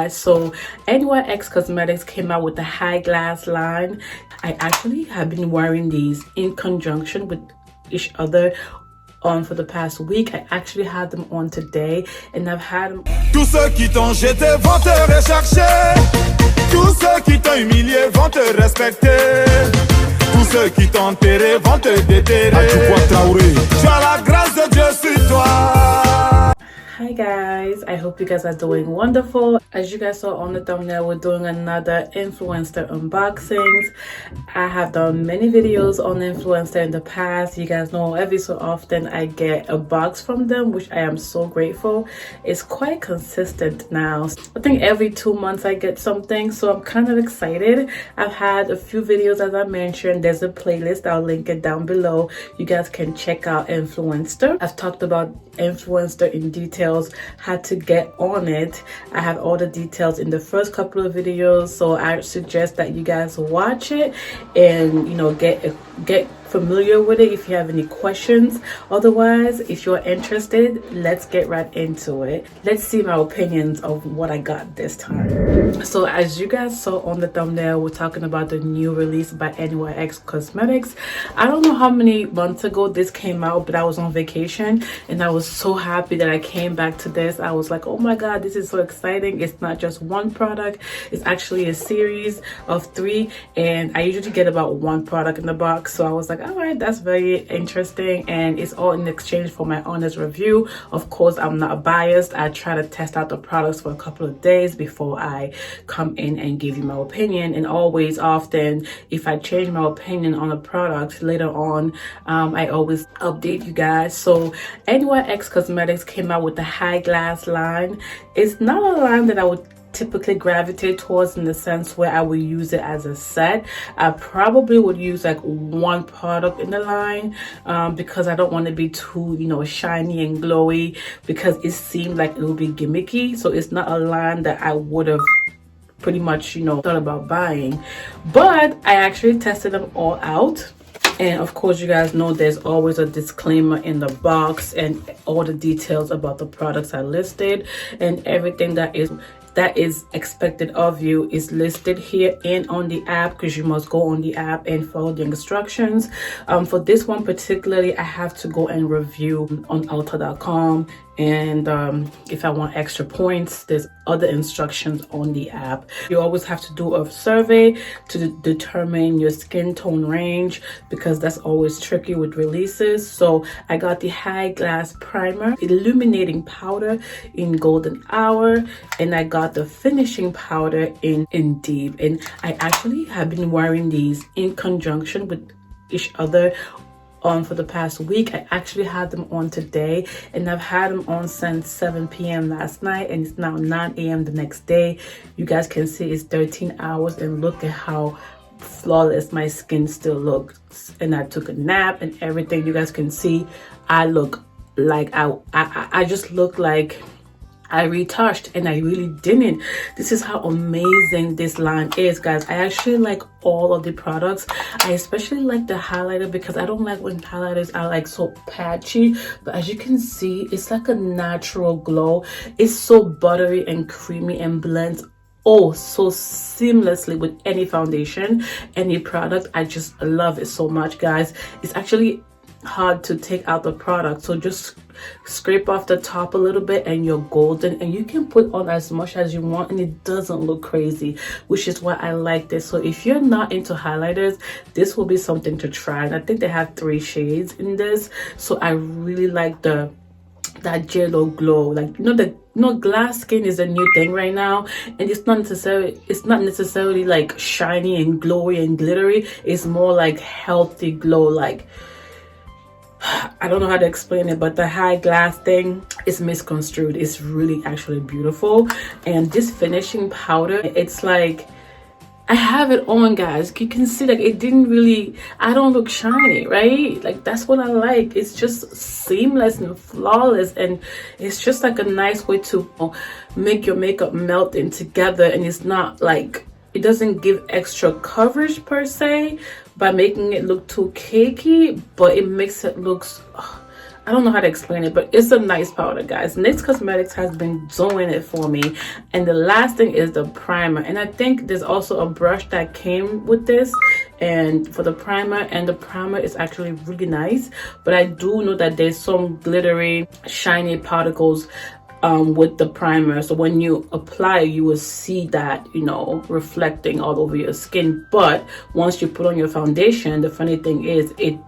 So NYX Cosmetics came out with the high glass line. I actually have been wearing these in conjunction with each other on for the past week. I actually had them on today, and I've had them. Tous ceux qui t'ont jeté vont te rechercher. Tous ceux qui t'ont humilié vont te respecter. Tous ceux qui t'ont enterré vont te déterrer. Tu as la grâce de Dieu sur toi. Hi guys, I hope you guys are doing wonderful. As you guys saw on the thumbnail, we're doing another influencer unboxings. I have done many videos on influencer in the past. You guys know every so often I get a box from them, which I am so grateful. It's quite consistent now. I think every 2 months I get something, so I'm kind of excited. I've had a few videos, as I mentioned. There's a playlist, I'll link it down below. You guys can check out Influenster. I've talked about Influencer in detail, how to get on it. I have all the details in the first couple of videos, so I suggest that you guys watch it and get familiar with it if you have any questions. Otherwise, if you're interested, let's get right into it. Let's see my opinions of what I got this time. So as you guys saw on the thumbnail, we're talking about the new release by NYX Cosmetics. I don't know how many months ago this came out, but I was on vacation and I was so happy that I came back to this. I was like, oh my god, this is so exciting. It's not just one product, it's actually a series of 3, and I usually get about 1 product in the box. So I was like, all right, that's very interesting, and it's all in exchange for my honest review. Of course, I'm not biased. I try to test out the products for a couple of days before I come in and give you my opinion. And always, often, if I change my opinion on a product later on, I always update you guys. So NYX Cosmetics came out with the high glass line. It's not a line that I would typically gravitate towards in the sense where I would use it as a set. I probably would use like 1 product in the line because I don't want to be too shiny and glowy, because it seemed like it would be gimmicky. So it's not a line that I would have pretty much thought about buying, but I actually tested them all out. And of course, you guys know there's always a disclaimer in the box, and all the details about the products are listed, and everything that is expected of you is listed here and on the app, because you must go on the app and follow the instructions. For this one particularly, I have to go and review on Ulta.com, and if I want extra points, there's other instructions on the app. You always have to do a survey to determine your skin tone range, because that's always tricky with releases. So I got the high glass primer, illuminating powder in golden hour, and I got the finishing powder in deep. And I actually have been wearing these in conjunction with each other on for the past week. I actually had them on today, and I've had them on since 7 p.m. last night, and it's now 9 a.m. the next day. You guys can see it's 13 hours, and look at how flawless my skin still looks. And I took a nap and everything. You guys can see I look like I just look like I retouched, and I really didn't. This is how amazing this line is, guys. I actually like all of the products. I especially like the highlighter, because I don't like when highlighters are like so patchy, but as you can see, it's like a natural glow. It's so buttery and creamy and blends so seamlessly with any foundation, any product. I just love it so much, guys. It's actually hard to take out the product, so just scrape off the top a little bit and you're golden, and you can put on as much as you want and it doesn't look crazy, which is why I like this. So if you're not into highlighters, this will be something to try. And I think they have 3 shades in this, so I really like that jello glow. Like glass skin is a new thing right now, and it's not necessarily like shiny and glowy and glittery. It's more like healthy glow. Like, I don't know how to explain it, but the high glass thing is misconstrued. It's really actually beautiful. And this finishing powder, it's like, I have it on, guys. You can see, like, it didn't really, I don't look shiny, right? Like, that's what I like. It's just seamless and flawless, and it's just like a nice way to make your makeup melt in together. And it's not like, it doesn't give extra coverage per se by making it look too cakey, but it makes it look I don't know how to explain it, but it's a nice powder, guys. NYX Cosmetics has been doing it for me. And the last thing is the primer. And I think there's also a brush that came with this and for the primer, and the primer is actually really nice. But I do know that there's some glittery, shiny particles with the primer, so when you apply, you will see that, you know, reflecting all over your skin. But once you put on your foundation, the funny thing is it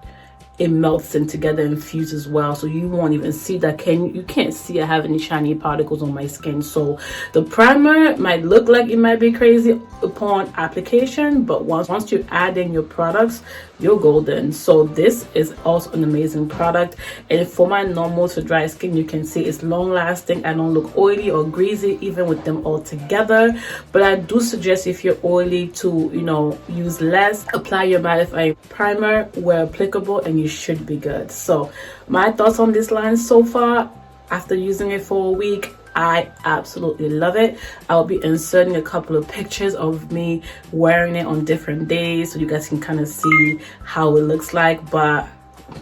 melts in together and fuses well, so you won't even see that. You can't see I have any shiny particles on my skin. So the primer might look like it might be crazy upon application, but once you add in your products, you're golden. So this is also an amazing product, and for my normal to dry skin, you can see it's long lasting. I don't look oily or greasy even with them all together. But I do suggest, if you're oily, to, you know, use less. Apply your mattifying primer where applicable, and you should be good. So my thoughts on this line so far, after using it for a week, I absolutely love it. I'll be inserting a couple of pictures of me wearing it on different days so you guys can kind of see how it looks like. But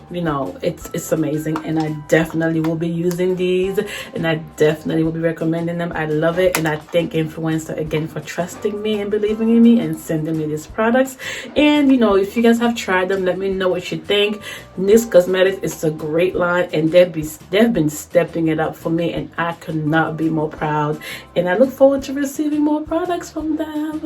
you know, it's amazing, and I definitely will be using these, and I definitely will be recommending them. I love it, and I thank Influenster again for trusting me and believing in me and sending me these products. And you know, if you guys have tried them, let me know what you think. NYX Cosmetics is a great line, and they've been stepping it up for me, and I could not be more proud, and I look forward to receiving more products from them.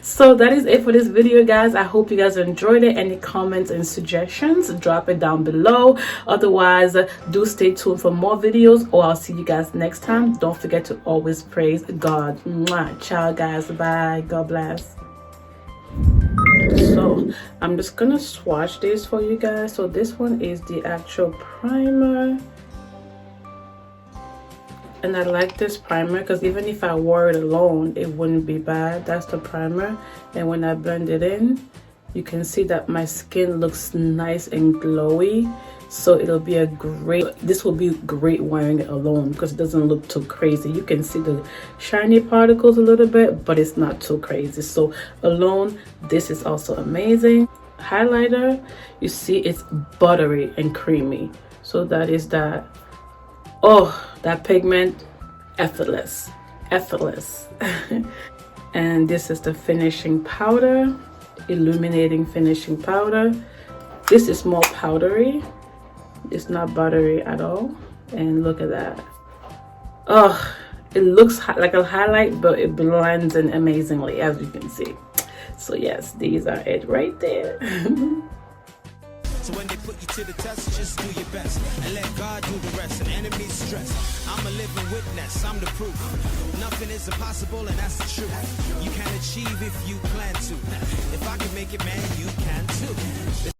So that is it for this video, guys. I hope you guys enjoyed it. Any comments and suggestions, drop it down below. Otherwise, do stay tuned for more videos, or I'll see you guys next time. Don't forget to always praise God. Mwah. Ciao, guys. Bye. God bless. So I'm just gonna swatch this for you guys. So this one is the actual primer, and I like this primer because even if I wore it alone, it wouldn't be bad. That's the primer, and when I blend it in, you can see that my skin looks nice and glowy. So this will be great wearing it alone because it doesn't look too crazy. You can see the shiny particles a little bit, but it's not too crazy. So alone, this is also amazing. Highlighter, you see it's buttery and creamy. So that is that. Oh, that pigment, effortless. And this is the finishing powder, Illuminating finishing powder. This is more powdery, it's not buttery at all. And look at that. Oh, it looks like a highlight, but it blends in amazingly, as you can see. So yes, these are it right there. So when they put you to the test, just do your best and let God do the rest. And enemies stress, I'm a living witness, I'm the proof. Nothing is impossible, and that's the truth. You can achieve if you plan to. If I can make it, man, you can too.